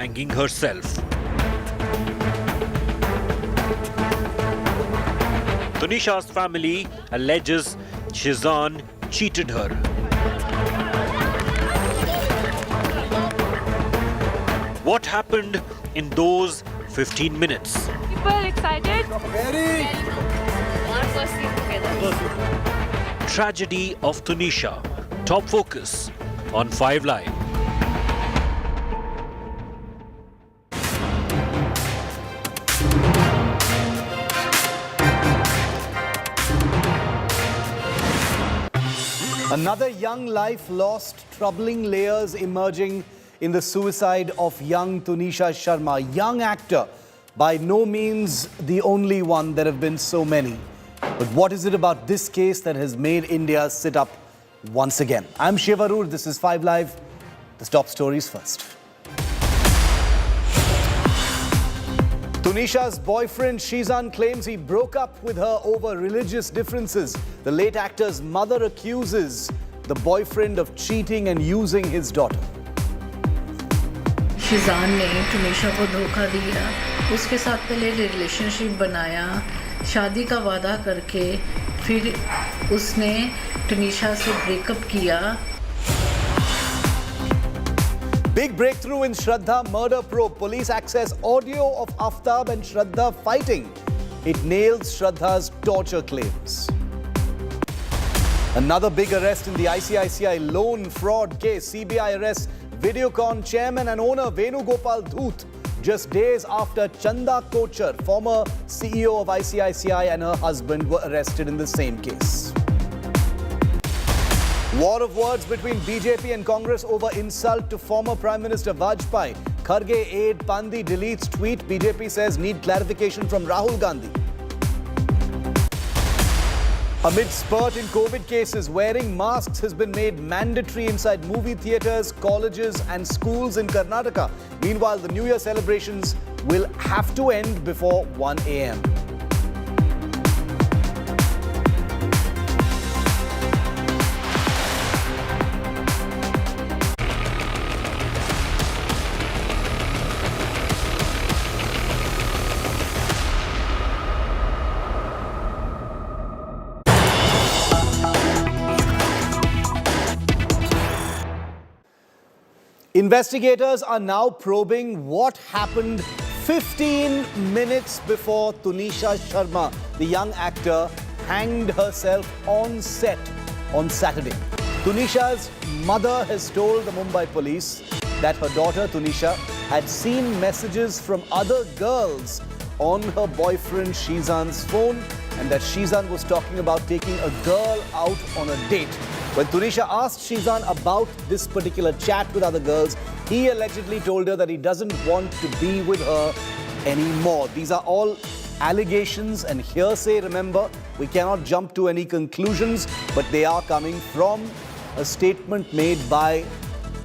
hanging herself. Tunisha's family alleges Sheezan cheated her. What happened in those 15 minutes? People excited? Very. Our first scene together. Tragedy of Tunisha. Top focus on 5 Live. Another young life lost, troubling layers emerging in the suicide of young Tunisha Sharma, young actor, by no means the only one. There have been so many. But what is it about this case that has made India sit up once again? I'm Shiv Aroor, this is 5 Live. The top stories first. Tunisha's boyfriend Sheezan claims he broke up with her over religious differences. The late actor's mother accuses the boyfriend of cheating and using his daughter. Sheezan ने टुनिशा को धोखा दिया, उसके साथ पहले relationship बनाया, शादी का वादा करके फिर उसने टुनिशा से ब्रेकअप किया. Big breakthrough in Shraddha murder probe. Police access audio of Aftab and Shraddha fighting. It nails Shraddha's torture claims. Another big arrest in the ICICI loan fraud case. CBI arrests Videocon chairman and owner Venugopal Dhoot just days after Chanda Kochar, former CEO of ICICI, and her husband were arrested in the same case. War of words between BJP and Congress over insult to former Prime Minister Vajpayee. Kharge aide Pandey deletes tweet. BJP says need clarification from Rahul Gandhi. Amid spurt in COVID cases, wearing masks has been made mandatory inside movie theatres, colleges and schools in Karnataka. Meanwhile, the New Year celebrations will have to end before 1 a.m. Investigators are now probing what happened 15 minutes before Tunisha Sharma, the young actor, hanged herself on set on Saturday. Tunisha's mother has told the Mumbai police that her daughter Tunisha had seen messages from other girls on her boyfriend Sheezan's phone and that Sheezan was talking about taking a girl out on a date. When Tunisha asked Sheezan about this particular chat with other girls, he allegedly told her that he doesn't want to be with her anymore. These are all allegations and hearsay, remember. We cannot jump to any conclusions, but they are coming from a statement made by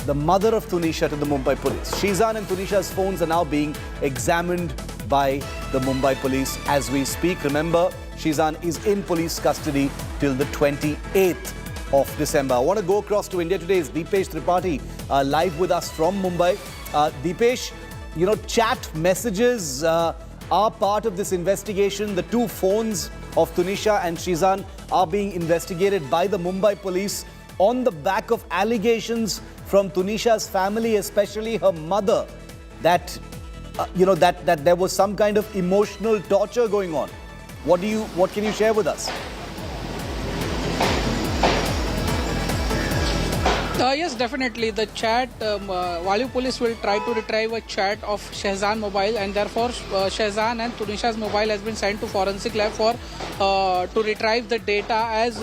the mother of Tunisha to the Mumbai police. Sheezan and Tunisha's phones are now being examined by the Mumbai police as we speak. Remember, Sheezan is in police custody till the 28th of December. I want to go across to India today. Is Deepesh Tripathi live with us from Mumbai. Deepesh, you know, chat messages are part of this investigation. The two phones of Tunisha and Sheezan are being investigated by the Mumbai police on the back of allegations from Tunisha's family, especially her mother, that that there was some kind of emotional torture going on. What can you share with us? Yes, definitely. The chat, Bollywood police will try to retrieve a chat of Sheezan mobile, and therefore Sheezan and Tunisha's mobile has been sent to forensic lab for to retrieve the data, as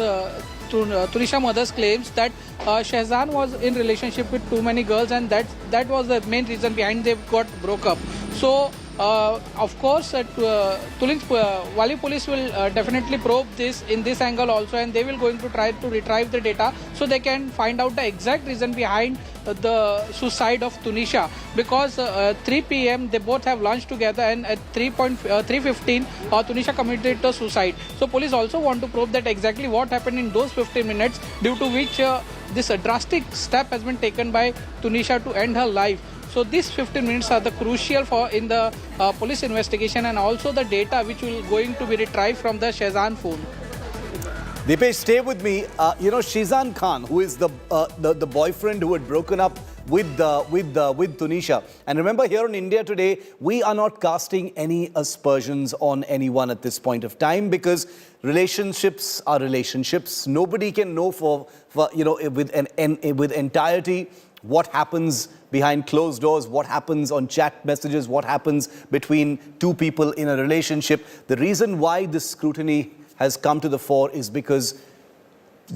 Tunisha mother's claims that Sheezan was in relationship with too many girls, and that was the main reason behind they got broke up. So of course, Bollywood police will definitely probe this in this angle also, and they will going to try to retrieve the data so they can find out the exact reason behind the suicide of Tunisha. Because 3 p.m. they both have lunch together, and at 3:15 Tunisha committed a suicide. So police also want to probe that exactly what happened in those 15 minutes, due to which this drastic step has been taken by Tunisha to end her life. So these 15 minutes are the crucial for in the police investigation, and also the data which will going to be retrieved from the Sheezan phone. Dipesh, stay with me. Sheezan Khan, who is the boyfriend who had broken up with Tunisha. And remember, here in India today, we are not casting any aspersions on anyone at this point of time, because relationships are relationships. Nobody can know with entirety what happens behind closed doors, what happens on chat messages, what happens between two people in a relationship. The reason why this scrutiny has come to the fore is because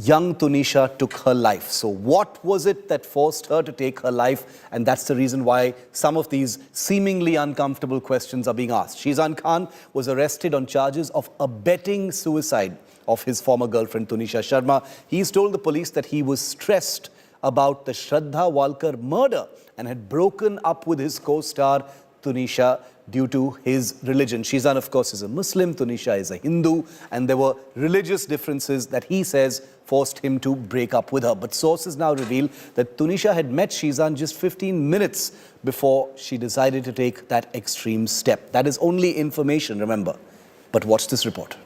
young Tunisha took her life. So what was it that forced her to take her life? And that's the reason why some of these seemingly uncomfortable questions are being asked. Sheezan Khan was arrested on charges of abetting suicide of his former girlfriend Tunisha Sharma. He's told the police that he was stressed about the Shraddha Walkar murder and had broken up with his co-star Tunisha due to his religion. Sheezan, of course, is a Muslim, Tunisha is a Hindu, and there were religious differences that he says forced him to break up with her. But sources now reveal that Tunisha had met Sheezan just 15 minutes before she decided to take that extreme step. That is only information, remember. But watch this report.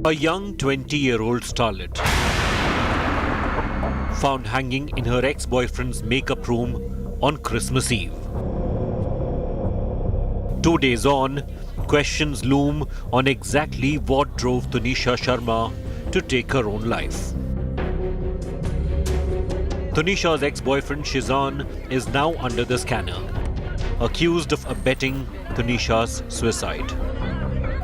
A young 20-year-old starlet found hanging in her ex-boyfriend's makeup room on Christmas Eve. 2 days on, questions loom on exactly what drove Tunisha Sharma to take her own life. Tunisha's ex-boyfriend Sheezan is now under the scanner, accused of abetting Tunisha's suicide.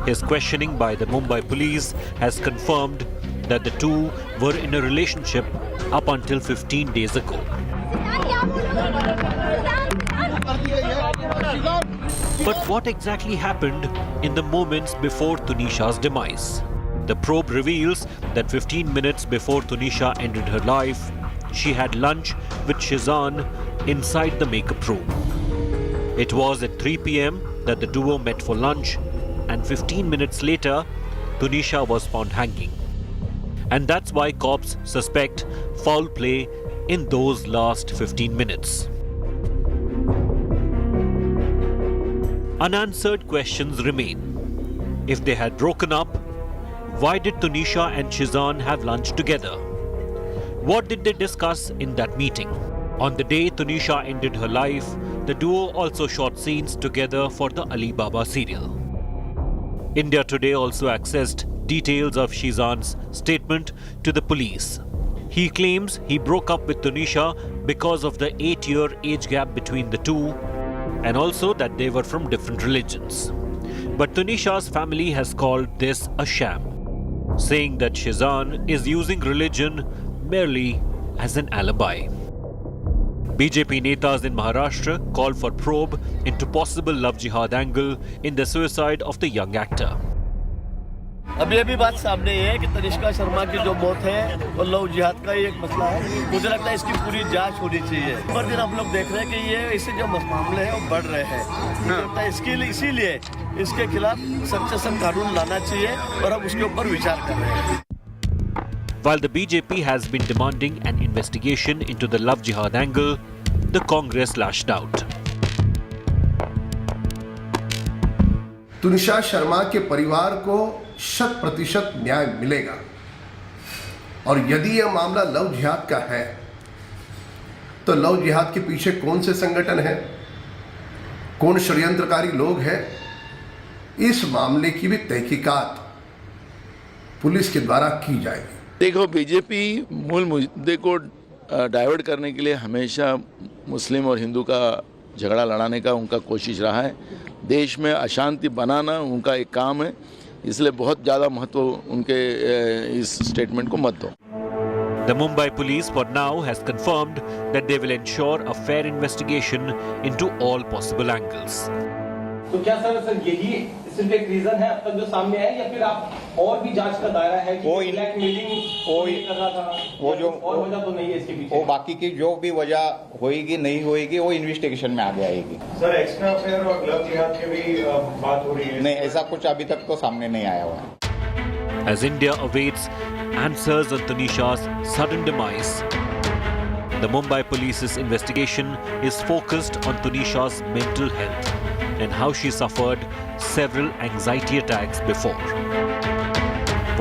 His questioning by the Mumbai police has confirmed that the two were in a relationship up until 15 days ago. But what exactly happened in the moments before Tunisha's demise? The probe reveals that 15 minutes before Tunisha ended her life, she had lunch with Sheezan inside the makeup room. It was at 3 p.m. that the duo met for lunch, and 15 minutes later, Tunisha was found hanging. And that's why cops suspect foul play in those last 15 minutes. Unanswered questions remain. If they had broken up, why did Tunisha and Sheezan have lunch together? What did they discuss in that meeting? On the day Tunisha ended her life, the duo also shot scenes together for the Ali Baba serial. India Today also accessed details of Sheezan's statement to the police. He claims he broke up with Tunisha because of the 8-year age gap between the two, and also that they were from different religions. But Tunisha's family has called this a sham, saying that Sheezan is using religion merely as an alibi. BJP netas in Maharashtra called for probe into possible love jihad angle in the suicide of the young actor. अभी बात सामने ये है कि तनिष्का शर्मा की जो मौत है वो लव जिहाद का ही एक मसला है। मुझे लगता है इसकी पूरी जांच होनी चाहिए। पर दिन हम लोग देख रहे हैं कि ये इससे जो मामले हैं वो बढ़ रहे हैं। मुझे लगता है इसीलिए इसके खिलाफ सख्त से सख्त कानून लाना चाहिए और हम उसके ऊपर विचार कर रहे हैं। While the BJP has been demanding an investigation into the love jihad angle, the Congress lashed out. Tunisha Sharma के परिवार को 100% न्याय मिलेगा, और यदि यह मामला लव जिहाद का है तो लव जिहाद के पीछे कौन से संगठन हैं, कौन षड्यंत्रकारी लोग हैं, इस मामले की भी तहकीकात पुलिस के द्वारा की जाएगी। देखो, बीजेपी मूल मुद्दे को डाइवर्ट करने के लिए हमेशा मुस्लिम और हिंदू का झगड़ा लड़ाने का उनका कोशिश रहा है। देश में अशांति बनाना उनका एक काम है, इसलिए बहुत ज़्यादा महत्व उनके इस स्टेटमेंट को मत दो। The Mumbai police for now has confirmed that they will ensure a fair investigation into all possible angles. तो क्या सर यही सिर्फ एक रीजन है अब तक जो सामने है, या फिर आप और भी जांच का दायरा है कि ब्लैकमेलिंग कर रहा था, वो जो और वजह तो नहीं है इसके पीछे? वो बाकी की जो भी वजह होएगी नहीं होएगी वो इन्वेस्टिगेशन में आगे आएगी। सर एक्स्ट्रा अफेयर और लव जिहाद की भी बात हो रही है? नहीं, ऐसा कुछ अभी तक तो सामने नहीं आया हुआ है। As India awaits answers on Tunisha's sudden demise, the Mumbai police's investigation is focused on Tunisha's mental health and how she suffered several anxiety attacks before.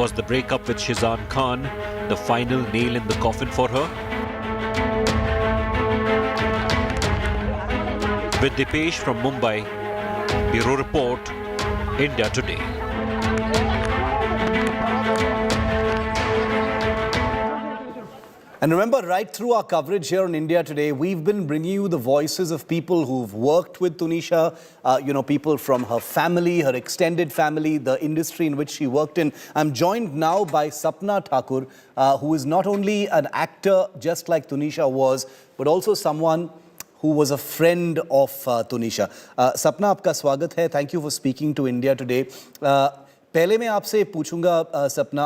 Was the breakup with Sheezan Khan the final nail in the coffin for her? With Dipesh from Mumbai, Bureau Report, India Today. And remember, right through our coverage here on India Today, we've been bringing you the voices of people who've worked with Tunisha, people from her family, her extended family, the industry in which she worked in. I'm joined now by Sapna Thakur, who is not only an actor just like Tunisha was, but also someone who was a friend of Tunisha. Sapna, आपका स्वागत है. Thank you for speaking to India Today. पहले मैं आपसे पूछूंगा सपना,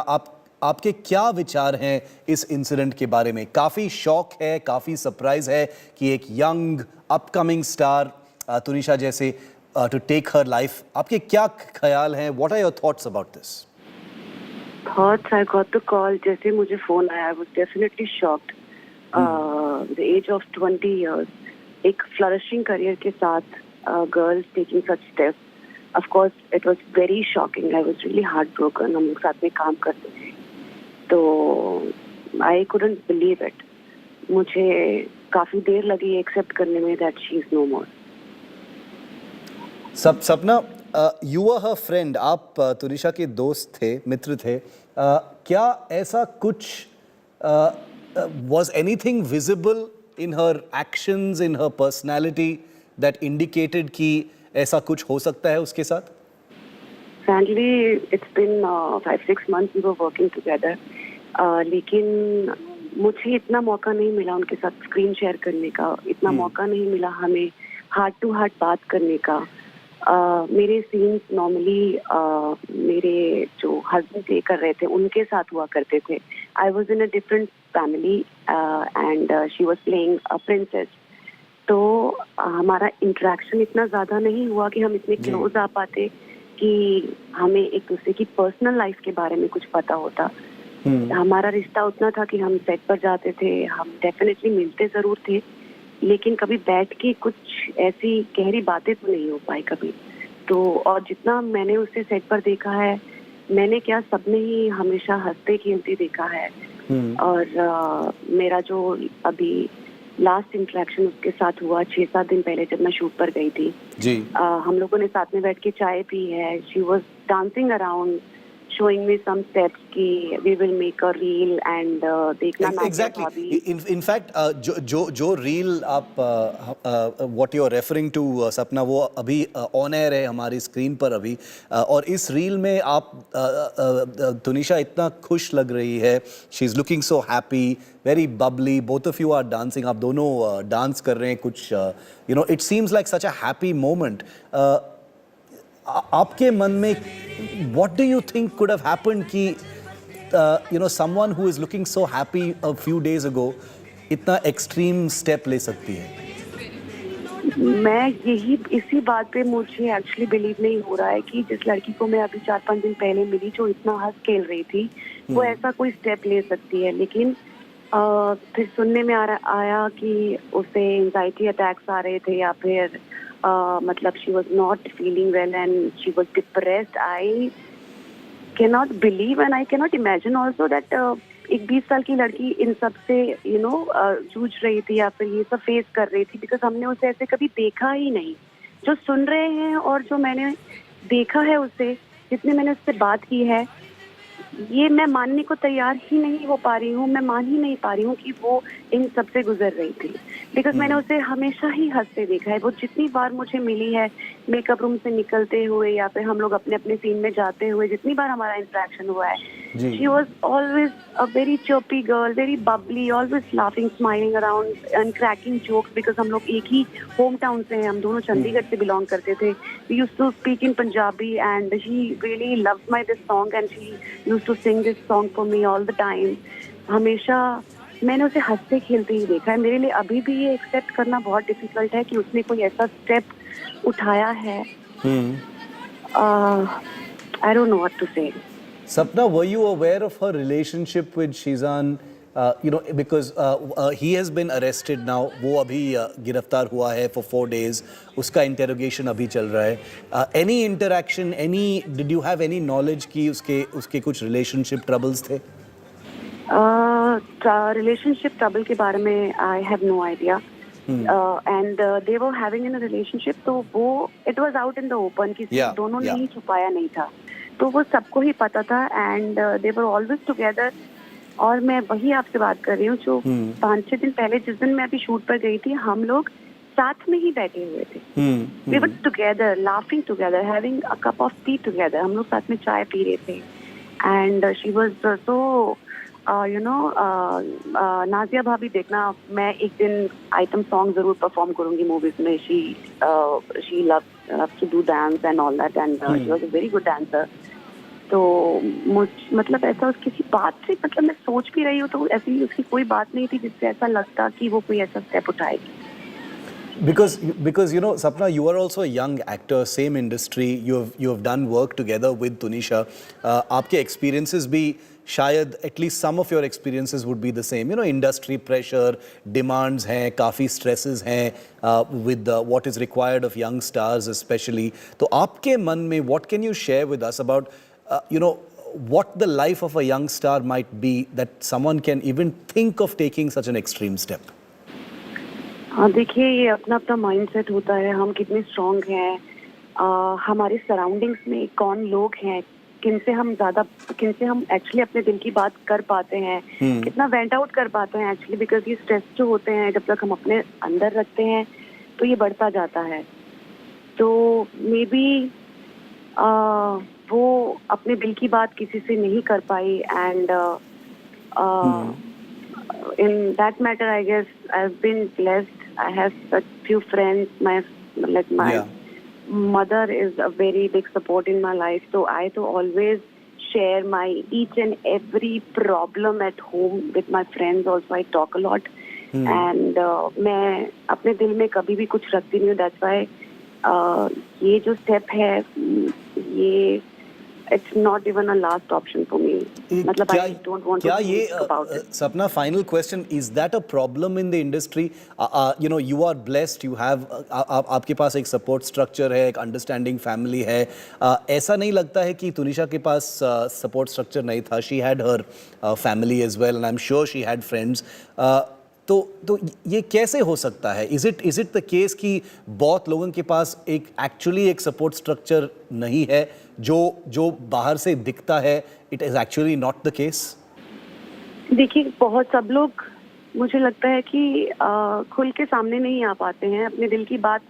आपके क्या विचार हैं इस इंसिडेंट के बारे में? काफ़ी शॉक है, काफ़ी सरप्राइज है कि एक यंग अपकमिंग स्टार तुनिशा जैसे टू टेक हर लाइफ. आपके क्या ख्याल हैं? What are your thoughts about this? Thoughts, I got the call जैसे मुझे फोन आया, I was definitely shocked. The age of 20 years, एक फ्लरिशिंग करियर के साथ girls taking such steps. Of course, it was very shocking. I was really heartbroken. हम लोग साथ में काम करते थे, तो I couldn't believe it. मुझे काफी देर लगी एक्सेप्ट करने में that she is no more. सपना, you were her friend. आप तुनिशा के दोस्त थे, मित्र थे. क्या ऐसा कुछ was anything visible in her actions, in her personality that indicated कि ऐसा कुछ हो सकता है उसके साथ? Frankly, it's been 5-6 months we were working together. लेकिन मुझे इतना मौका नहीं मिला उनके साथ स्क्रीन शेयर करने का, इतना मौका नहीं मिला हमें हार्ट टू हार्ट बात करने का. मेरे सीन्स नॉर्मली मेरे जो हस्बैंड प्ले कर रहे थे उनके साथ हुआ करते थे. I was in a different family and she was playing a princess. तो हमारा इंटरेक्शन इतना ज़्यादा नहीं हुआ कि हम इतने क्लोज आ पाते कि हमें एक दूसरे की पर्सनल लाइफ के बारे में कुछ पता होता. हमारा रिश्ता उतना था कि हम सेट पर जाते थे, हम डेफिनेटली मिलते ज़रूर थे, लेकिन कभी बैठ के कुछ ऐसी गहरी बातें तो नहीं हो पाई कभी. तो और जितना मैंने उसे सेट पर देखा है, मैंने क्या सबने ही हमेशा हंसते खेलते देखा है. और मेरा जो अभी लास्ट इंटरेक्शन उसके साथ हुआ 6-7 दिन पहले जब मैं शूट पर गई थी जी, हम लोगों ने साथ में बैठ के चाय पी है. She was dancing around, showing me some steps कि we will make a reel and देखना ना. Exactly. In fact, जो reel आप what you are referring to सपना, वो अभी on air है हमारी स्क्रीन पर अभी. और इस reel में आप तुनिशा इतना खुश लग रही है. She is looking so happy, very bubbly. Both of you are dancing. आप दोनों डांस कर रहे हैं कुछ. It seems like such a happy moment. आपके मन में what do you think could have happened कि someone who is looking so happy a few days ago इतना extreme step ले सकती है? मैं इसी बात पे मुझे एक्चुअली बिलीव नहीं हो रहा है कि जिस लड़की को मैं अभी 4-5 दिन पहले मिली जो इतना हंस खेल रही थी, वो ऐसा कोई स्टेप ले सकती है. लेकिन फिर सुनने में आया कि उसे एंजाइटी अटैक्स आ रहे थे या फिर मतलब she was not feeling well and she was depressed. I cannot believe and I cannot imagine also that एक 20 साल की लड़की इन सब से जूझ रही थी या फिर ये सब फेस कर रही थी, बिकॉज हमने उसे ऐसे कभी देखा ही नहीं. जो सुन रहे हैं और जो मैंने देखा है उसे, जितने मैंने उससे बात की है, ये मैं मानने को तैयार ही नहीं हो पा रही हूँ. मैं मान ही नहीं पा रही हूँ कि वो इन सब से गुजर रही थी, बिकॉज मैंने उसे हमेशा ही हंसते देखा है. वो जितनी बार मुझे मिली है, मेकअप रूम से निकलते हुए या फिर हम लोग अपने अपने सीन में जाते हुए जितनी बार हमारा इंटरेक्शन हुआ है, she was always a very chirpy girl, very Babli, always laughing, smiling around and cracking jokes, because हम लोग एक ही होम टाउन से हैं, हम दोनों चंडीगढ़ से बिलोंग करते थे. We used to speak in Punjabi and she really loved my this song and she used to sing this song for me all the time. हमेशा मैंने उसे हंसते खेलते ही देखा है. मेरे लिए अभी भी ये एक्सेप्ट करना बहुत डिफिकल्ट है कि उसने कोई ऐसा स्टेप उठाया है. I don't know what to say. Sapna, were you aware of her relationship with Sheezan? Because he has been arrested now. वो अभी गिरफ्तार हुआ है for 4 days. उसका interrogation अभी चल रहा है. Any interaction? Did you have any knowledge कि उसके कुछ relationship troubles थे? Relationship trouble के बारे में I have no idea. And they were having in a relationship, तो वो it was out in the open, किसी दोनों ने ही छुपाया नहीं था, तो वो सबको ही पता था. and they were always together. और मैं वही आपसे बात कर रही हूँ जो 5-6 दिन पहले जिस दिन मैं अभी शूट पर गई थी, हम लोग साथ में ही बैठे हुए थे. We were together, laughing together, having a cup of tea together. हम लोग साथ में चाय पी रहे थे. And she was so Nazia भाभी देखना, मैं एक दिन आइटम सॉन्ग जरूर परफॉर्म करूंगी मूवीज में. She loves to do dance and all that, and she was a very good dancer. तो मतलब ऐसा किसी बात से, मतलब मैं सोच भी रही हूँ तो ऐसी उसकी कोई बात नहीं थी जिससे ऐसा लगता कि वो कोई ऐसा स्टेप उठाएगी. Because Sapna, you are also a young actor, same industry. You have done work together with Tunisha. आपके experiences भी शायद at least some of your experiences would be the same. Industry pressure, demands हैं, काफ़ी stresses हैं with what is required of young stars especially. तो आपके मन में what can you share with us about what the life of a young star might be that someone can even think of taking such an extreme step? हाँ, देखिए ये अपना अपना mindset होता है. हम कितने स्ट्रांग हैं, हमारे सराउंडिंग्स में कौन लोग हैं, किनसे हम एक्चुअली अपने दिल की बात कर पाते हैं, कितना वेंट आउट कर पाते हैं एक्चुअली. बिकॉज ये स्ट्रेस जो होते हैं जब तक हम अपने अंदर रखते हैं तो ये बढ़ता जाता है. तो मे बी वो अपने दिल की बात किसी से नहीं कर पाई. And in that matter, I guess I've been blessed. I have such few friends. My mother is a very big support in my life. So I always share my each and every problem at home with my friends. Also, I talk a lot. And मैं अपने दिल में कभी भी कुछ रखती नहीं हूँ. That's why ये जो step है, ये it's not even a last option for me. मतलब I don't want to think about it. Sapna, final question, is that a problem in the industry? You are blessed, you have आपके पास एक support structure है, एक understanding family है. ऐसा नहीं लगता है कि तुनिशा के पास support structure नहीं था? She had her family as well, and I'm sure she had friends. तो ये कैसे हो सकता है? Is it the case कि बहुत लोगों के पास actually एक support structure नहीं है जो बाहर से दिखता है? It is actually not the case. देखिए बहुत सब लोग मुझे लगता है कि खुल के सामने नहीं आ पाते हैं. अपने दिल की बात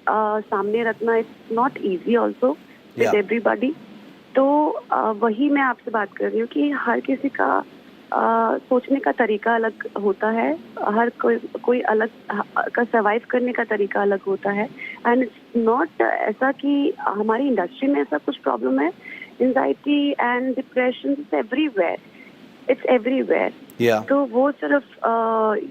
सामने रखना it's not easy also with everybody. तो वही मैं आपसे बात कर रही हूँ कि हर किसी का सोचने का तरीका अलग होता है, हर कोई अलग का सर्वाइव करने का तरीका अलग होता है. एंड इट्स नॉट ऐसा कि हमारी इंडस्ट्री में ऐसा कुछ प्रॉब्लम है. Anxiety and depression it's everywhere. तो वो सिर्फ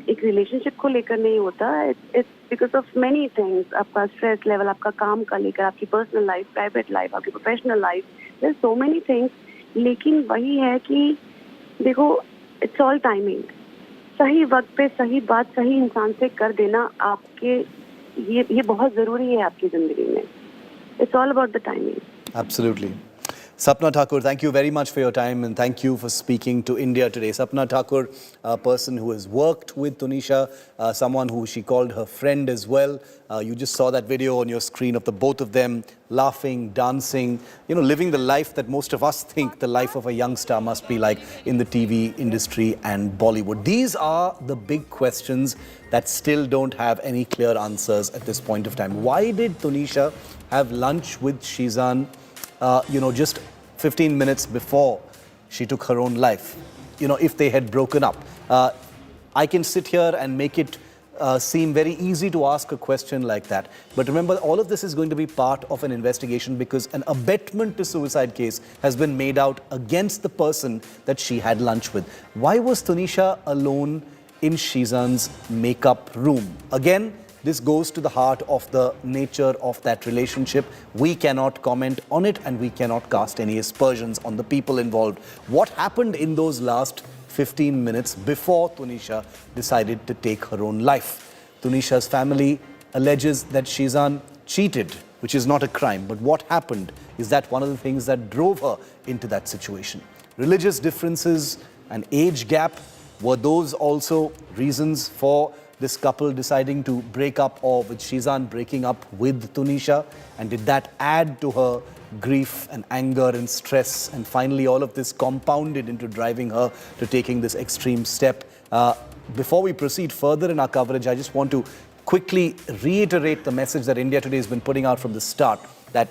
एक रिलेशनशिप को लेकर नहीं होता. It's because of many things. आपका स्ट्रेस लेवल, आपका काम का लेकर, आपकी पर्सनल लाइफ, प्राइवेट लाइफ, आपकी professional life, there so many things. लेकिन वही है कि देखो इट्स ऑल टाइमिंग. सही वक्त पे सही बात सही इंसान से कर देना आपके ये बहुत ज़रूरी है आपकी ज़िंदगी में. It's all about the timing. Absolutely. Sapna Thakur, thank you very much for your time and thank you for speaking to India today. Sapna Thakur, a person who has worked with Tunisha, someone who she called her friend as well. You just saw that video on your screen of the both of them laughing, dancing, living the life that most of us think the life of a young star must be like in the TV industry and Bollywood. These are the big questions that still don't have any clear answers at this point of time. Why did Tunisha have lunch with Sheezan just 15 minutes before she took her own life, if they had broken up? I can sit here and make it seem very easy to ask a question like that. But remember, all of this is going to be part of an investigation because an abetment to suicide case has been made out against the person that she had lunch with. Why was Tunisha alone in Sheezan's makeup room? Again, this goes to the heart of the nature of that relationship. We cannot comment on it and we cannot cast any aspersions on the people involved. What happened in those last 15 minutes before Tunisha decided to take her own life? Tunisha's family alleges that Sheezan cheated, which is not a crime. But what happened? Is that one of the things that drove her into that situation? Religious differences and age gap, were those also reasons for this couple deciding to break up, or with Sheezan breaking up with Tunisha? And did that add to her grief and anger and stress? And finally, all of this compounded into driving her to taking this extreme step. Before we proceed further in our coverage, I just want to quickly reiterate the message that India Today has been putting out from the start, that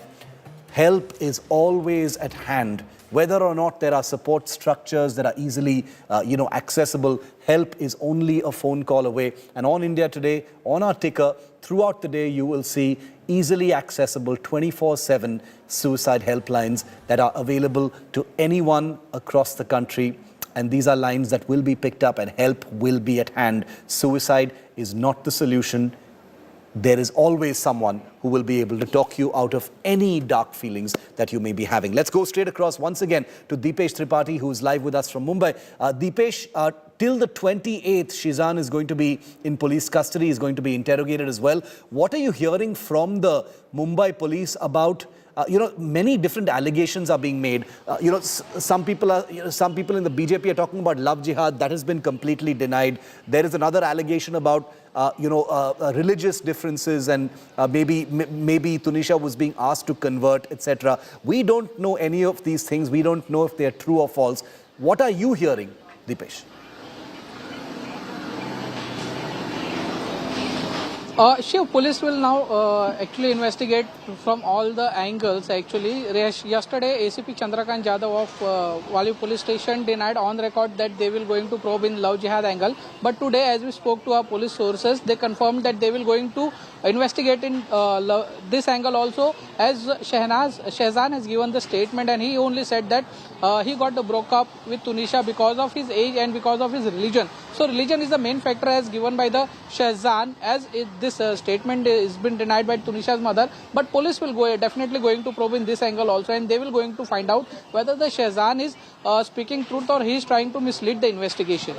help is always at hand. Whether or not there are support structures that are easily, accessible, help is only a phone call away. And on India Today, on our ticker, throughout the day, you will see easily accessible 24/7 suicide helplines that are available to anyone across the country. And these are lines that will be picked up and help will be at hand. Suicide is not the solution. There is always someone who will be able to talk you out of any dark feelings that you may be having. Let's go straight across once again to Deepesh Tripathi, who is live with us from Mumbai. Deepesh, till the 28th, Sheezan is going to be in police custody, is going to be interrogated as well. What are you hearing from the Mumbai police about? Many different allegations are being made. Some people in the BJP are talking about love jihad. That has been completely denied. There is another allegation about religious differences and maybe Tunisha was being asked to convert, etc. We don't know any of these things. We don't know if they are true or false. What are you hearing, Deepesh? Shiv, police will now actually investigate from all the angles. Actually, yesterday ACP Chandrakant Jadhav of Bollywood police station denied on record that they will going to probe in love jihad angle. But today, as we spoke to our police sources, they confirmed that they will going to investigate in this angle also. As Sheezan has given the statement, and he only said that he got broke up with Tunisha because of his age and because of his religion. So religion is the main factor as given by the Sheezan, as this statement has been denied by Tunisha's mother. But police will definitely going to probe in this angle also, and they will going to find out whether the Sheezan is speaking truth or he is trying to mislead the investigation.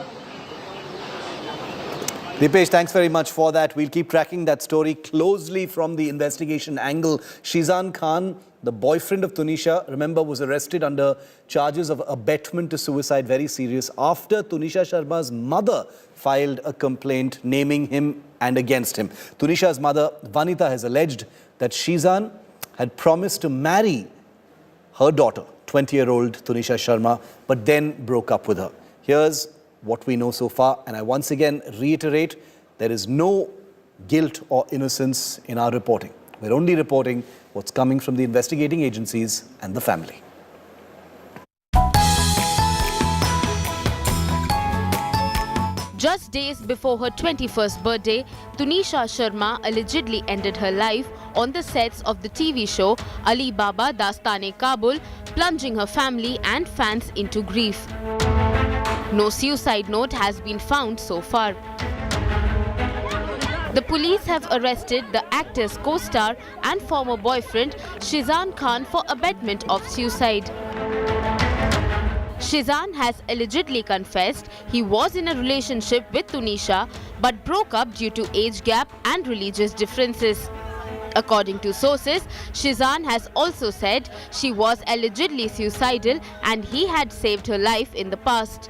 Deepesh, thanks very much for that. We'll keep tracking that story closely from the investigation angle. Sheezan Khan, the boyfriend of Tunisha, remember, was arrested under charges of abetment to suicide, very serious, after Tunisha Sharma's mother filed a complaint naming him and against him. Tunisha's mother, Vanita, has alleged that Sheezan had promised to marry her daughter, 20-year-old Tunisha Sharma, but then broke up with her. Here's what we know so far, and I once again reiterate, there is no guilt or innocence in our reporting. We're only reporting what's coming from the investigating agencies and the family. Just days before her 21st birthday, Tunisha Sharma allegedly ended her life on the sets of the TV show Ali Baba Dastaan-E-Kabul, plunging her family and fans into grief. No suicide note has been found so far. The police have arrested the actor's co-star and former boyfriend Sheezan Khan for abetment of suicide. Sheezan has allegedly confessed he was in a relationship with Tunisha but broke up due to age gap and religious differences. According to sources, Sheezan has also said she was allegedly suicidal and he had saved her life in the past.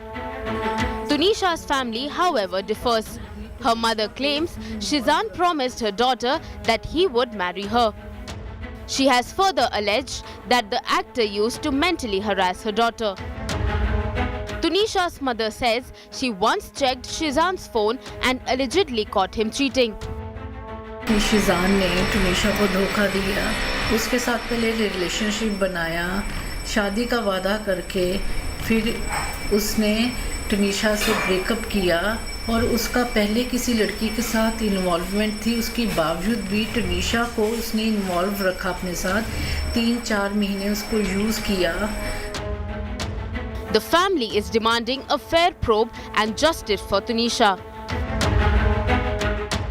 Tunisha's family, however, differs. Her mother claims Sheezan promised her daughter that he would marry her. She has further alleged that the actor used to mentally harass her daughter. Tunisha's mother says she once checked Sheezan's phone and allegedly caught him cheating. Sheezan ने टुनीशा को धोखा दिया, उसके साथ पहले relationship बनाया, शादी का वादा करके फिर उसने टुनीशा से ब्रेकअप किया और उसका पहले किसी लड़की के साथ इन्वॉल्वमेंट थी, उसके बावजूद भी टुनीशा को उसने इन्वॉल्व रखा अपने साथ, 3-4 महीने उसको यूज़ किया. The family is demanding a fair probe and justice for Tunisha.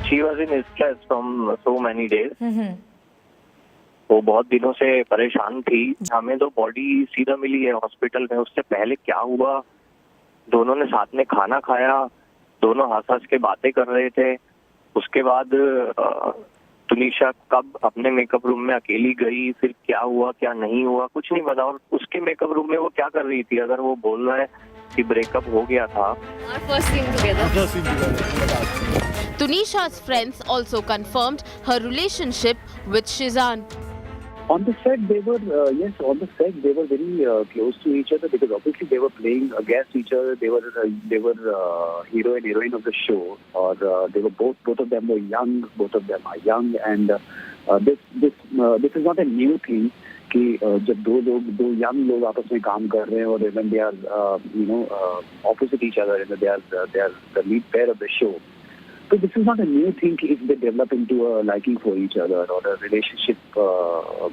She was in stress from so many days. वो बहुत दिनों से परेशान थी. हमें तो बॉडी सीधा मिली है हॉस्पिटल में. उससे पहले क्या हुआ, दोनों ने साथ में खाना खाया, दोनों हंस-हंस के बातें कर रहे थे. उसके बाद तुनिशा कब अपने मेकअप रूम में अकेली गई, फिर क्या हुआ क्या नहीं हुआ कुछ नहीं पता. और उसके मेकअप रूम में वो क्या कर रही थी, अगर वो बोल रहा है कि ब्रेकअप हो गया था. First scene together. Tunisha's friends also confirmed her relationship with Sheezan. On the set, they were on the set they were very close to each other because obviously they were playing against each other. They were hero and heroine of the show, or they were both of them were young. Both of them are young, and this is not a new thing. कि जब दो young लोग आपस में काम कर रहे हैं और when they are opposite each other, and they are the lead pair of the show. So this is not a new thing if they develop into a liking for each other or a relationship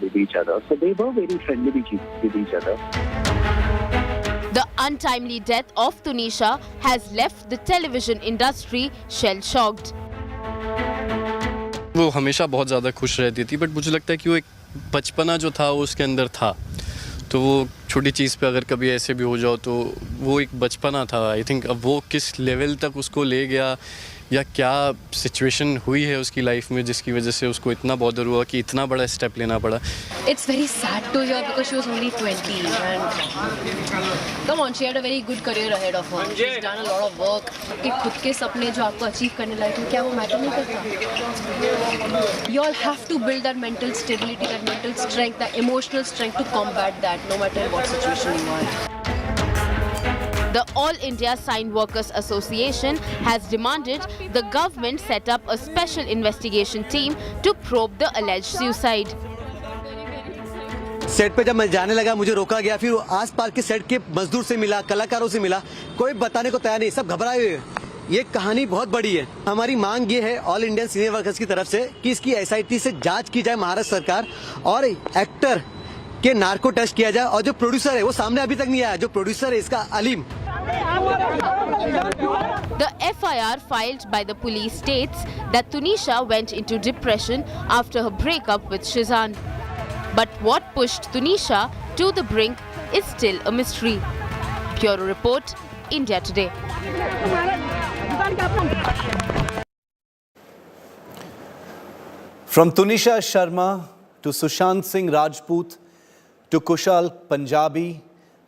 with each other. So they were very friendly with each other. The untimely death of Tunisha has left the television industry shell-shocked. वो हमेशा बहुत ज़्यादा खुश रहती थी, but मुझे लगता है कि वो एक बचपना जो था वो उसके अंदर था. तो वो छोटी चीज़ पे अगर कभी ऐसे भी हो जाओ तो वो एक बचपना था. आई थिंक अब वो किस लेवल तक उसको ले गया या क्या सिचुएशन हुई है उसकी लाइफ में जिसकी वजह से उसको इतना बॉदर हुआ कि इतना बड़ा स्टेप लेना पड़ा. It's very sad to hear because she was only 20 and come on, she had a very good career ahead of her. She's done a lot of work. कि खुद के सपने जो आपको अचीव करने लायक हैं क्या वो मैटर नहीं करता? You all have to build that mental stability, that mental strength, that emotional strength to combat that no matter what situation you are. The All India Sign Workers Association has demanded the government set up a special investigation team to probe the alleged suicide. Set पे जब मैं जाने लगा मुझे रोका गया, फिर आस-पास के सेट के मजदूर से मिला, कलाकारों से मिला, कोई बताने को तैयार नहीं, सब घबराए हुए. ये कहानी बहुत बड़ी है. हमारी मांग ये है ऑल इंडियन सीनियर वर्कर्स की तरफ से कि इसकी एसआईटी से जांच की जाए महाराष्ट्र सरकार, और एक्टर के नार्को टेस्ट किया जाए, और जो प्रोड्यूसर है वो सामने अभी तक नहीं आया. जो प्रोड्यूसर है इसका Aleem. The FIR filed by the police states that Tunisha went into depression after her breakup with Sheezan. But what pushed Tunisha to the brink is still a mystery. Bureau Report, India Today. From Tunisha Sharma to Sushant Singh Rajput to Kushal Punjabi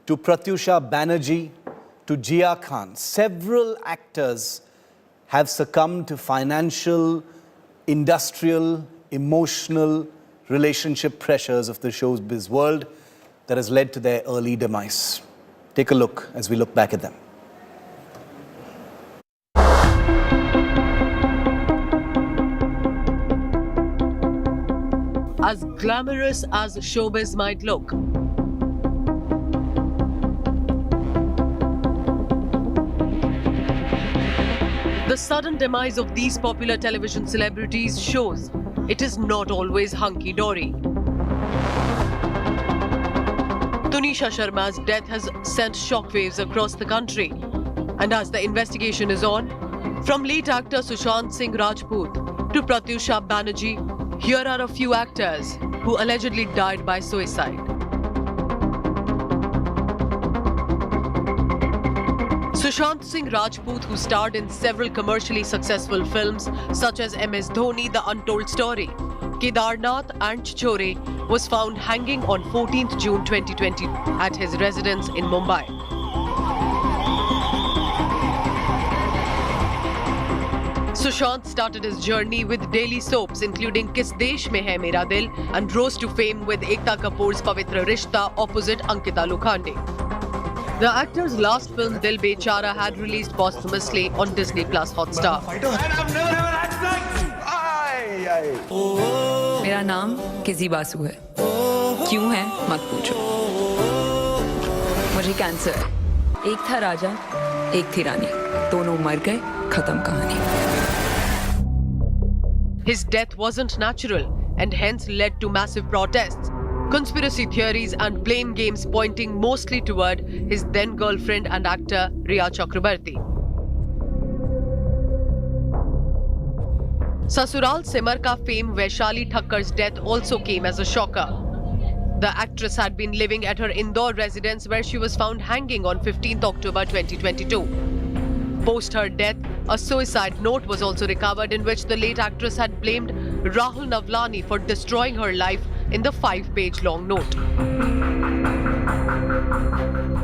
to Pratyusha Banerjee to Jia Khan, several actors have succumbed to financial, industrial, emotional, relationship pressures of the showbiz world that has led to their early demise. Take a look as we look back at them. As glamorous as showbiz might look, the sudden demise of these popular television celebrities shows it is not always hunky-dory. Tunisha Sharma's death has sent shockwaves across the country. And as the investigation is on, from lead actor Sushant Singh Rajput to Pratyusha Banerjee, here are a few actors who allegedly died by suicide. Sushant Singh Rajput, who starred in several commercially successful films such as MS Dhoni, The Untold Story, Kedarnath and Chichore was found hanging on 14th June 2020 at his residence in Mumbai. Sushant started his journey with daily soaps including Kis Desh Mein Hai Mera Dil and rose to fame with Ekta Kapoor's Pavitra Rishta opposite Ankita Lokhande. The actor's last film Dil Bechara had released posthumously on Disney Plus Hotstar. मेरा नाम किसी बासु है क्यों है मत पूछो मुझे cancer है एक था राजा एक थी रानी दोनों मर गए खत्म कहानी His death wasn't natural and hence led to massive protests, conspiracy theories and blame games pointing mostly toward his then girlfriend and actor Riya Chakrabarti. Sasural Simar Ka fame Vaishali Thakkar's death also came as a shocker. The actress had been living at her Indore residence where she was found hanging on 15th October 2022. Post her death, a suicide note was also recovered in which the late actress had blamed Rahul Navlani for destroying her life in the 5-page long note.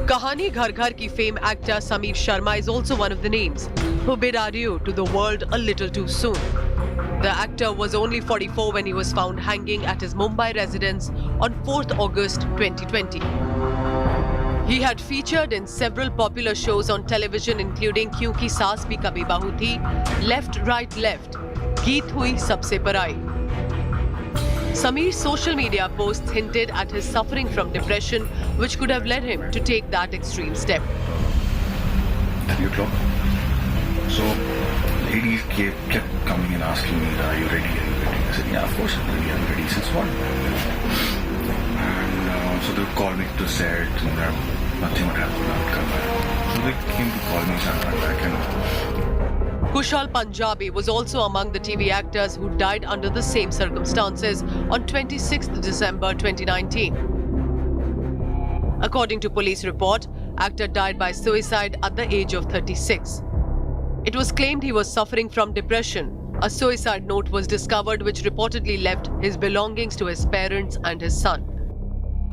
Kahani Ghar Ghar Ki fame actor Sameer Sharma is also one of the names who bid adieu to the world a little too soon. The actor was only 44 when he was found hanging at his Mumbai residence on 4th August 2020. He had featured in several popular shows on television including Kyunki Saas Bhi Kabhi Bahu Thi, Left Right Left, Geet Hui Sabse Parai. Sameer's social media posts hinted at his suffering from depression, which could have led him to take that extreme step. 3 o'clock. So ladies kept coming and asking me, are you ready? Are you ready? I said, yeah, of course I'm ready. I'm ready since one. And so they would call me to set and nothing would happen. I would come back. So they came to call me and I went back and Kushal Punjabi was also among the TV actors who died under the same circumstances on 26th December 2019. According to police report, actor died by suicide at the age of 36. It was claimed he was suffering from depression. A suicide note was discovered which reportedly left his belongings to his parents and his son.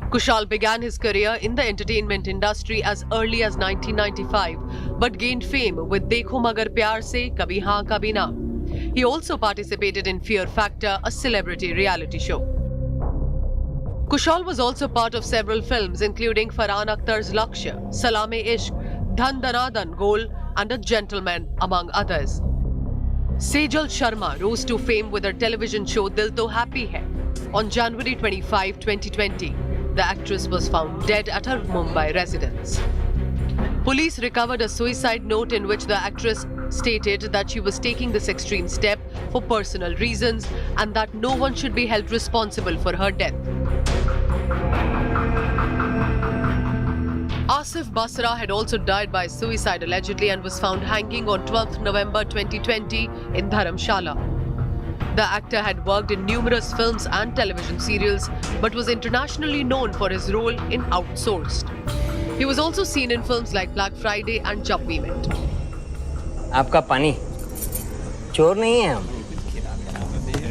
Kushal began his career in the entertainment industry as early as 1995, but gained fame with Dekho Magar Pyar Se, Kabhi Haan Kabhi Na. He also participated in Fear Factor, a celebrity reality show. Kushal was also part of several films including Farhan Akhtar's Lakshya, Salame-Ishq, Dhan Dana Dhan Gol and A Gentleman, among others. Sejal Sharma rose to fame with her television show Dil To Happy Hai. On January 25, 2020, the actress was found dead at her Mumbai residence. Police recovered a suicide note in which the actress stated that she was taking this extreme step for personal reasons and that no one should be held responsible for her death. Asif Basra had also died by suicide allegedly and was found hanging on 12th November 2020 in Dharamshala. The actor had worked in numerous films and television serials but was internationally known for his role in Outsourced. He was also seen in films like Black Friday and Jab We Met. आपका पानी चोर नहीं है हम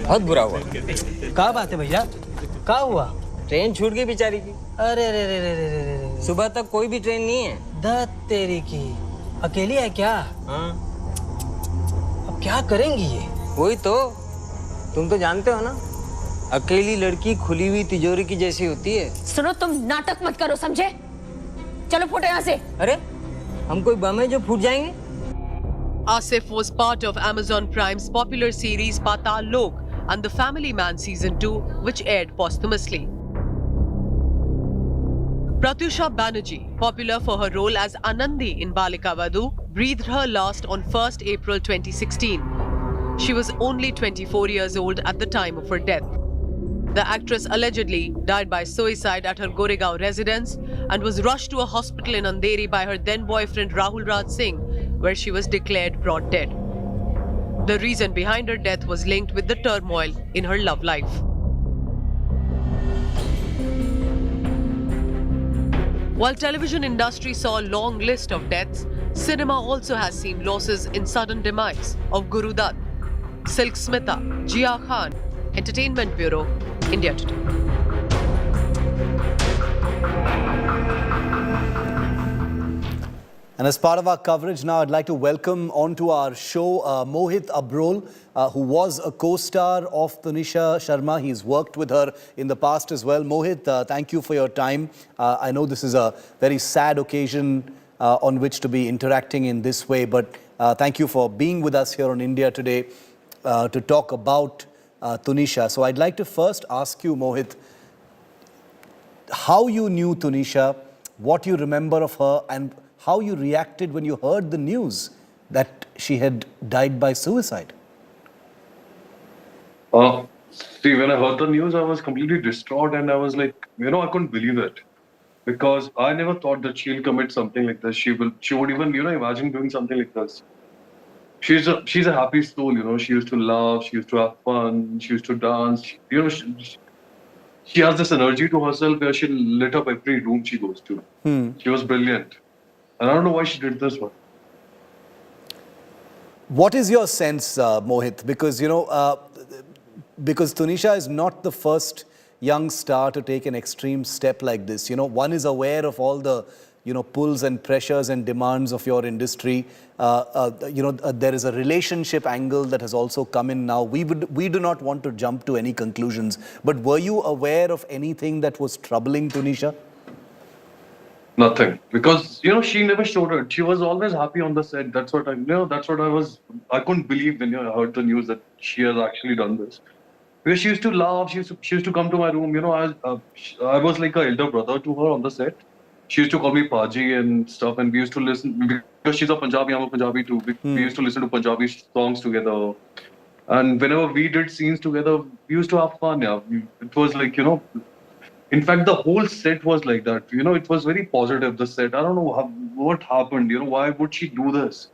बहुत बुरा हुआ क्या बात है भैया क्या हुआ ट्रेन छूट गई बेचारी की अरे रे रे रे रे रे सुबह तक कोई भी ट्रेन नहीं है दत तेरी की अकेली है क्या हाँ अब क्या करेंगी ये वही तो तुम तो जानते हो ना अकेली लड़की खुली हुई तिजोरी की जैसी होती है सुनो तुम नाटक मत करो समझे चलो फुटे यहाँ से अरे हम कोई बम है जो फूट जाएंगे Asif was part of Amazon Prime's popular series Patal Lok and The Family Man Season 2, which aired posthumously. Pratyusha Banerjee, popular for her role as Anandi in Balika Vadu, breathed her last on 1st April 2016. She was only 24 years old at the time of her death. The actress allegedly died by suicide at her Goregaon residence and was rushed to a hospital in Andheri by her then-boyfriend Rahul Raj Singh, where she was declared brought dead. The reason behind her death was linked with the turmoil in her love life. While television industry saw a long list of deaths, cinema also has seen losses in sudden demise of Guru Dutt, Silk Smita, Jia Khan, Entertainment Bureau, India Today. And as part of our coverage now, I'd like to welcome onto our show Mohit Abrol, who was a co-star of Tunisha Sharma. He's worked with her in the past as well. Mohit, thank you for your time. I know this is a very sad occasion on which to be interacting in this way, but thank you for being with us here on India Today to talk about Tunisha. So I'd like to first ask you, Mohit, how you knew Tunisha, what you remember of her, and how you reacted when you heard the news that she had died by suicide. See, when I heard the news, I was completely distraught, and I was like, I couldn't believe it, because I never thought that she'll commit something like this. She would even, imagine doing something like this. She's a happy soul, She used to laugh, she used to have fun, she used to dance. She has this energy to herself where she lit up every room she goes to. She was brilliant. And I don't know why she did this one. What is your sense, Mohit? Because, because Tunisha is not the first young star to take an extreme step like this. One is aware of all the, pulls and pressures and demands of your industry. There is a relationship angle that has also come in now. We do not want to jump to any conclusions. But were you aware of anything that was troubling Tunisha? Nothing, because she never showed it. She was always happy on the set. That's what I couldn't believe when I heard the news that she has actually done this. Because she used to laugh. She used to come to my room. I was like an elder brother to her on the set. She used to call me Paji and stuff, and we used to listen, because she's a Punjabi, I'm a Punjabi too. We used to listen to Punjabi songs together, and whenever we did scenes together, we used to have fun. Yeah, it was like in fact, the whole set was like that. It was very positive, the set. I don't know what happened. Why would she do this?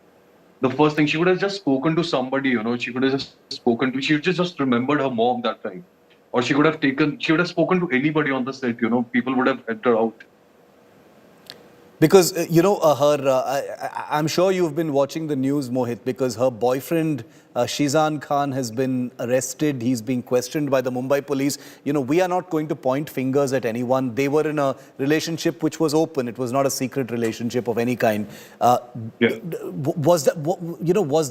The first thing, she would have just spoken to somebody, She could have just spoken to, she just remembered her mom that time. Or she would have spoken to anybody on the set, People would have helped her out. Because, I'm sure you've been watching the news, Mohit, because her boyfriend, Sheezan Khan, has been arrested. He's being questioned by the Mumbai police. We are not going to point fingers at anyone. They were in a relationship which was open. It was not a secret relationship of any kind. Was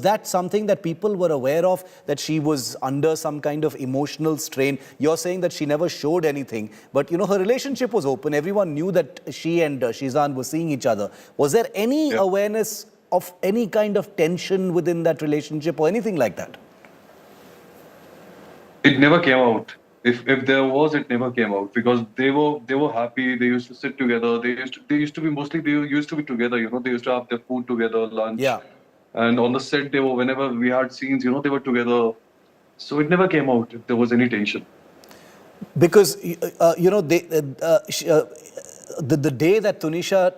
that something that people were aware of, that she was under some kind of emotional strain? You're saying that she never showed anything, but, her relationship was open. Everyone knew that she and Sheezan were seeing each other. Was there any awareness of any kind of tension within that relationship or anything like that? It never came out. If there was, it never came out, because they were happy. They used to sit together. They used to be together. They used to have their food together, lunch. Yeah. And on the set, whenever we had scenes, they were together. So it never came out if there was any tension. Because the day that Tunisha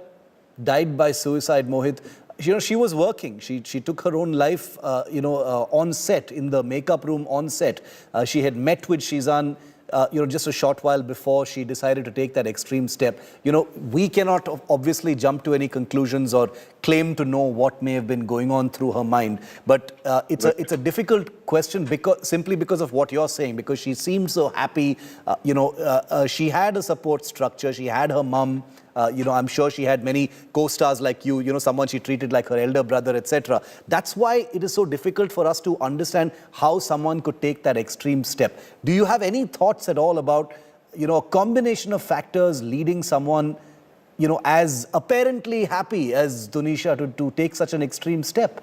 died by suicide, Mohit, she was working. She took her own life, on set, in the makeup room on set. She had met with Sheezan, just a short while before she decided to take that extreme step. We cannot obviously jump to any conclusions or claim to know what may have been going on through her mind. But it's a difficult question, simply because of what you're saying, because she seemed so happy. She had a support structure. She had her mum. I'm sure she had many co-stars like you, someone she treated like her elder brother, etc. That's why it is so difficult for us to understand how someone could take that extreme step. Do you have any thoughts at all about, a combination of factors leading someone, as apparently happy as Tunisha to take such an extreme step?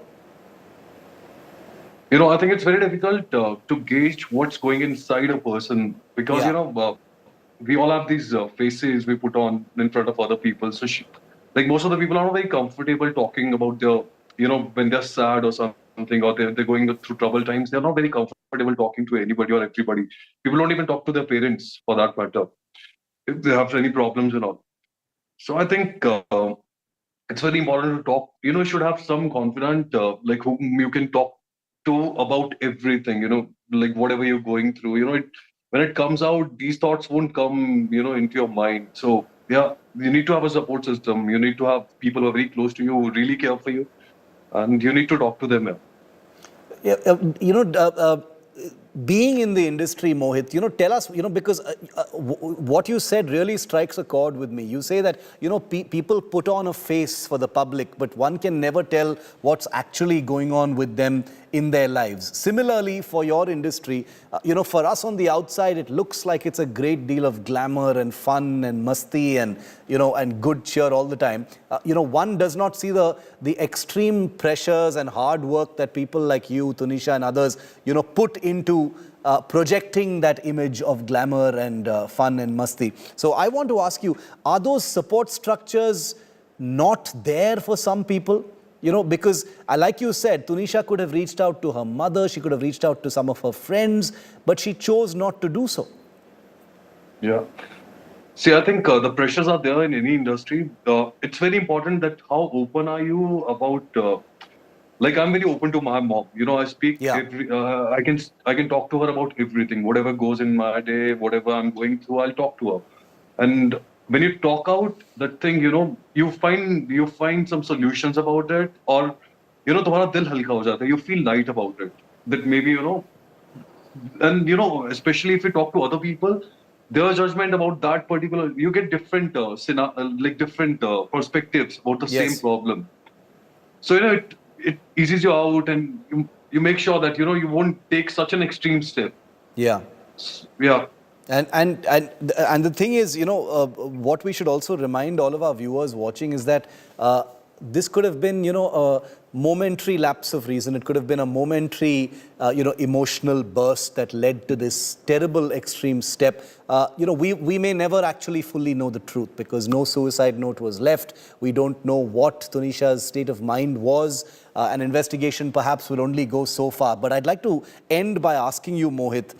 I think it's very difficult to gauge what's going inside a person, because, we all have these faces we put on in front of other people. So, most of the people are not very comfortable talking about their, when they're sad or something, or they're going through troubled times. They're not very comfortable talking to anybody or everybody. People don't even talk to their parents, for that matter, if they have any problems and all. So I think it's very important to talk. You should have some confidant, whom you can talk to about everything. Whatever you're going through. When it comes out, these thoughts won't come, into your mind. So, yeah, you need to have a support system. You need to have people who are very close to you, who really care for you. And you need to talk to them. being in the industry, Mohit, tell us, because what you said really strikes a chord with me. You say that, people put on a face for the public, but one can never tell what's actually going on with them in their lives. Similarly, for your industry, for us on the outside, it looks like it's a great deal of glamour and fun and masti and, and good cheer all the time. One does not see the extreme pressures and hard work that people like you, Tunisha and others, put into projecting that image of glamour and fun and masti. So I want to ask you, are those support structures not there for some people? Because like you said, Tunisha could have reached out to her mother, she could have reached out to some of her friends, but she chose not to do so. Yeah. See, I think the pressures are there in any industry. It's very important that how open are you about... like I'm very open to my mom. I speak. I can talk to her about everything, whatever goes in my day, whatever I'm going through. I'll talk to her. And when you talk out that thing, you find some solutions about it, or तुम्हारा दिल हल्का हो जाता है. You feel light about it. That maybe and especially if you talk to other people, their judgment about that particular, you get different different perspectives about the same problem. So it eases you out, and you make sure that you won't take such an extreme step. Yeah. Yeah. And the thing is, what we should also remind all of our viewers watching is that this could have been, a momentary lapse of reason. It could have been a momentary, emotional burst that led to this terrible extreme step. We may never actually fully know the truth because no suicide note was left. We don't know what Tunisha's state of mind was. An investigation perhaps will only go so far. But I'd like to end by asking you, Mohit,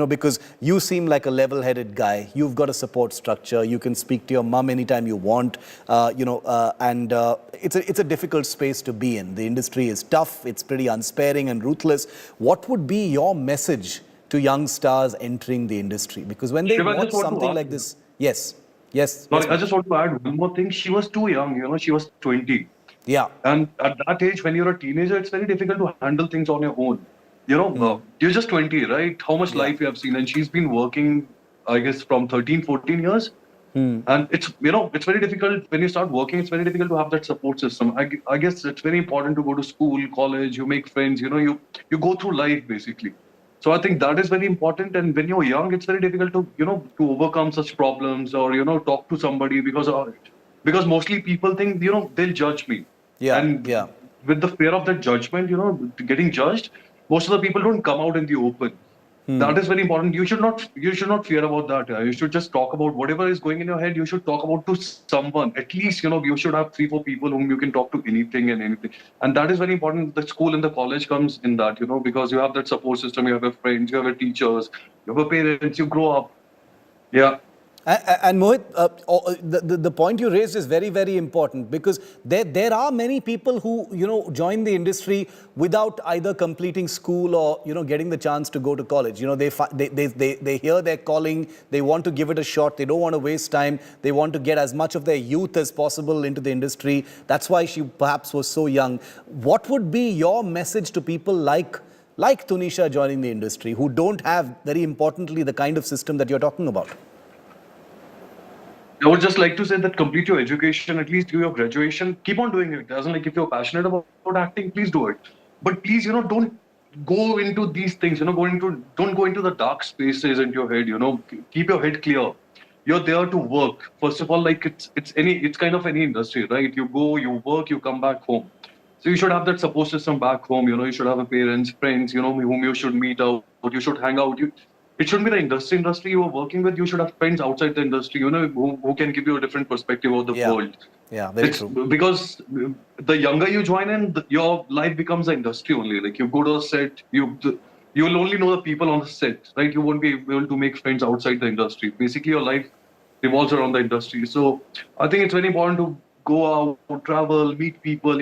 because you seem like a level-headed guy. You've got a support structure. You can speak to your mum anytime you want. And it's a difficult space to be in. The industry is tough. It's pretty unsparing and ruthless. What would be your message to young stars entering the industry? Because when they watch something like this, yes. Sorry, I just want to add one more thing. She was too young. She was 20. Yeah. And at that age, when you're a teenager, it's very difficult to handle things on your own. You're just 20, right? How much life you have seen. And she's been working, I guess, from 13, 14 years. And it's, it's very difficult when you start working, it's very difficult to have that support system. I guess it's very important to go to school, college, you make friends, you go through life basically. So I think that is very important. And when you're young, it's very difficult to, to overcome such problems or, talk to somebody because mostly people think, they'll judge me. And with the fear of that judgment, getting judged, most of the people don't come out in the open. That is very important. You should not fear about that. You should just talk about whatever is going in your head. You should talk about to someone. At least, you should have 3-4 people whom you can talk to anything and anything. And that is very important. The school and the college comes in that, because you have that support system. You have your friends, you have your teachers, you have your parents, you grow up. Yeah. And Mohit, the point you raised is very, very important because there are many people who, join the industry without either completing school or, getting the chance to go to college. They hear their calling, they want to give it a shot, they don't want to waste time, they want to get as much of their youth as possible into the industry. That's why she perhaps was so young. What would be your message to people like Tunisha joining the industry who don't have, very importantly, the kind of system that you're talking about? I would just like to say that complete your education, at least do your graduation. Keep on doing it. Doesn't like if you're passionate about acting, please do it. But please, don't go into these things. Don't go into the dark spaces into your head. Keep your head clear. You're there to work. First of all, it's kind of any industry, right? You go, you work, you come back home. So you should have that support system back home. You should have parents, friends, whom you should meet out. You should hang out. It shouldn't be the industry you are working with. You should have friends outside the industry, who can give you a different perspective of the world. Yeah, very true. Because the younger you join in, your life becomes the industry only. Like you go to a set, you will only know the people on the set, right? You won't be able to make friends outside the industry. Basically, your life revolves around the industry. So I think it's very important to go out, travel, meet people,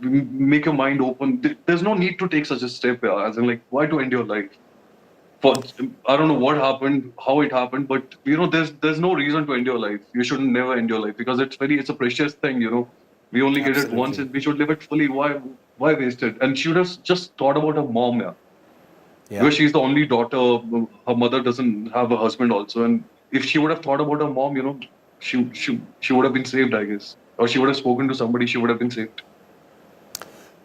make your mind open. There's no need to take such a step, as in why to end your life? I don't know what happened, how it happened, but there's no reason to end your life. You should never end your life because it's a precious thing. We only get it once, and we should live it fully. Why waste it? And she would have just thought about her mom. Because she's the only daughter. Her mother doesn't have a husband also. And if she would have thought about her mom, she would have been saved, I guess. Or she would have spoken to somebody, she would have been saved.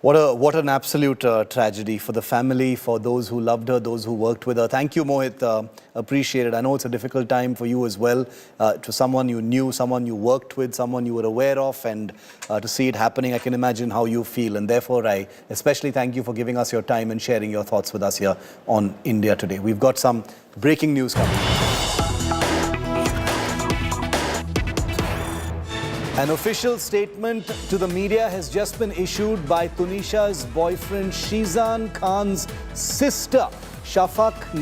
What an absolute tragedy for the family, for those who loved her, those who worked with her. Thank you, Mohit. Appreciate it. I know it's a difficult time for you as well. To someone you knew, someone you worked with, someone you were aware of, and to see it happening, I can imagine how you feel. And therefore, I especially thank you for giving us your time and sharing your thoughts with us here on India Today. We've got some breaking news coming. An official statement to the media has just been issued by Tunisha's boyfriend Sheezan Khan's sister, Falak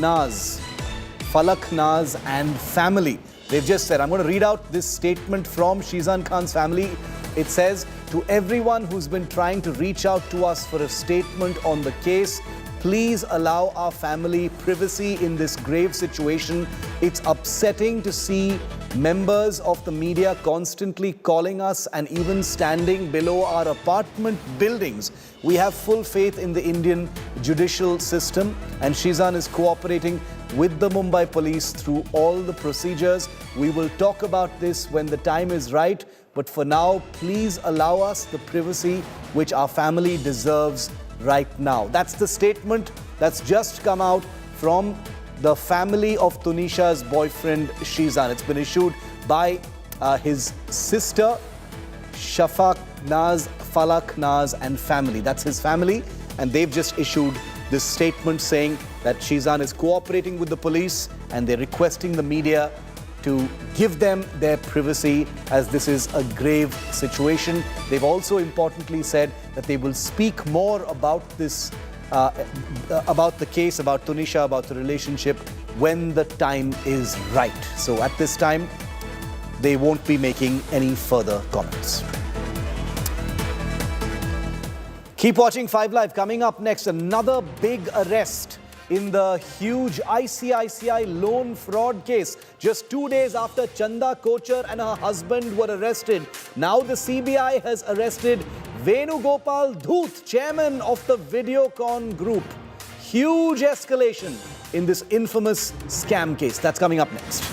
Naz and family. They've just said, I'm going to read out this statement from Sheezan Khan's family. It says, to everyone who's been trying to reach out to us for a statement on the case, please allow our family privacy in this grave situation. It's upsetting to see members of the media constantly calling us and even standing below our apartment buildings. We have full faith in the Indian judicial system, and Sheezan is cooperating with the Mumbai police through all the procedures. We will talk about this when the time is right, but for now, please allow us the privacy which our family deserves right now. That's the statement that's just come out from the family of Tunisha's boyfriend Sheezan. It's been issued by his sister Falak Naz and family. That's his family, and they've just issued this statement saying that Sheezan is cooperating with the police and they're requesting the media to give them their privacy as this is a grave situation. They've also importantly said that they will speak more about this, about the case, about Tunisha, about the relationship when the time is right. So at this time, they won't be making any further comments. Keep watching 5 Live. Coming up next, another big arrest in the huge ICICI loan fraud case. Just 2 days after Chanda Kochar and her husband were arrested, now the CBI has arrested Venugopal Dhoot, chairman of the Videocon group. Huge escalation in this infamous scam case. That's coming up next.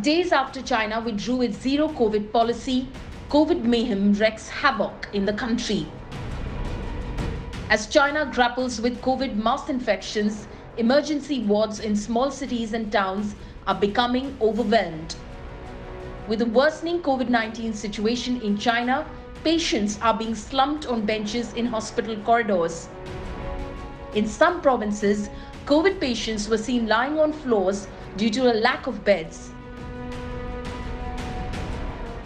Days after China withdrew its zero COVID policy, COVID mayhem wreaks havoc in the country. As China grapples with COVID mass infections, emergency wards in small cities and towns are becoming overwhelmed. With the worsening COVID-19 situation in China, patients are being slumped on benches in hospital corridors. In some provinces, COVID patients were seen lying on floors due to a lack of beds.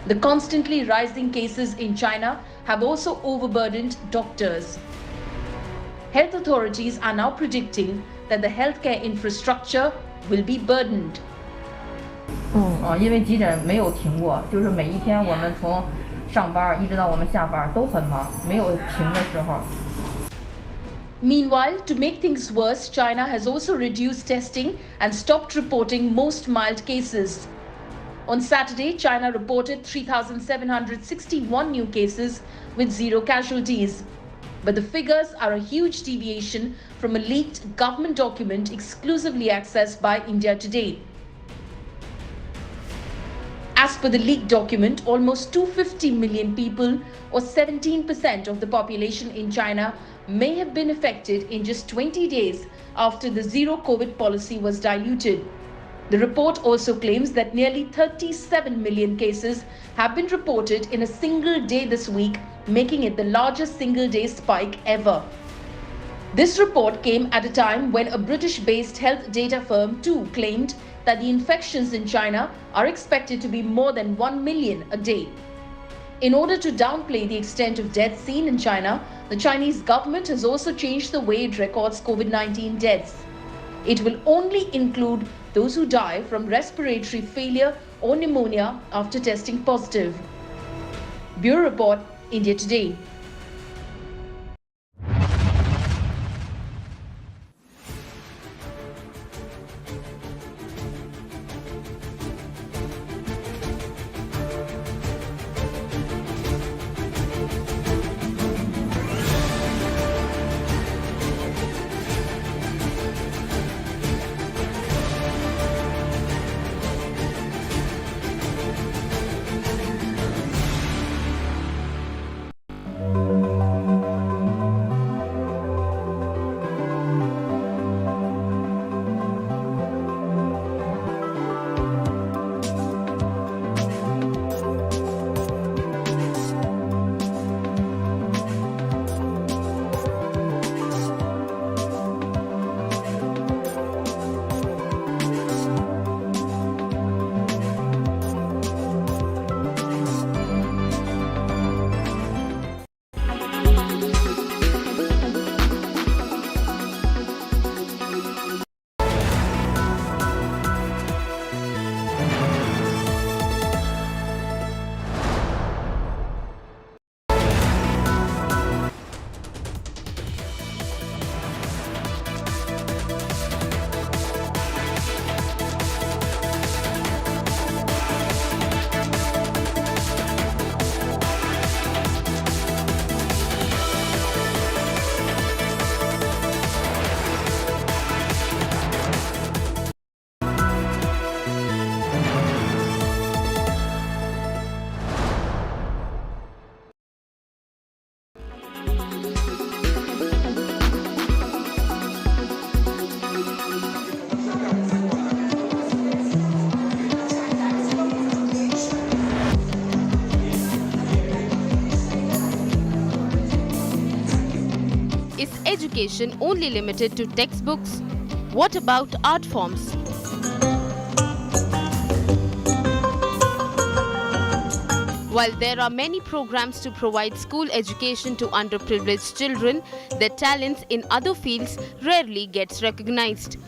The constantly rising cases in China have also overburdened doctors. Health authorities are now predicting that the healthcare infrastructure will be burdened. 因为急诊没有停过，就是每一天我们从上班一直到我们下班都很忙，没有停的时候。 Meanwhile, to make things worse, China has also reduced testing and stopped reporting most mild cases. On Saturday, China reported 3,761 new cases with zero casualties. But the figures are a huge deviation from a leaked government document exclusively accessed by India Today. As per the leaked document, almost 250 million people, or 17% of the population in China, may have been affected in just 20 days after the zero COVID policy was diluted. The report also claims that nearly 37 million cases have been reported in a single day this week, making it the largest single-day spike ever. This report came at a time when a British-based health data firm too claimed that the infections in China are expected to be more than 1 million a day. In order to downplay the extent of deaths seen in China, the Chinese government has also changed the way it records COVID-19 deaths. It will only include those who die from respiratory failure or pneumonia after testing positive. Bureau Report, India Today. Is education only limited to textbooks? What about art forms? While there are many programs to provide school education to underprivileged children, their talents in other fields rarely gets recognized.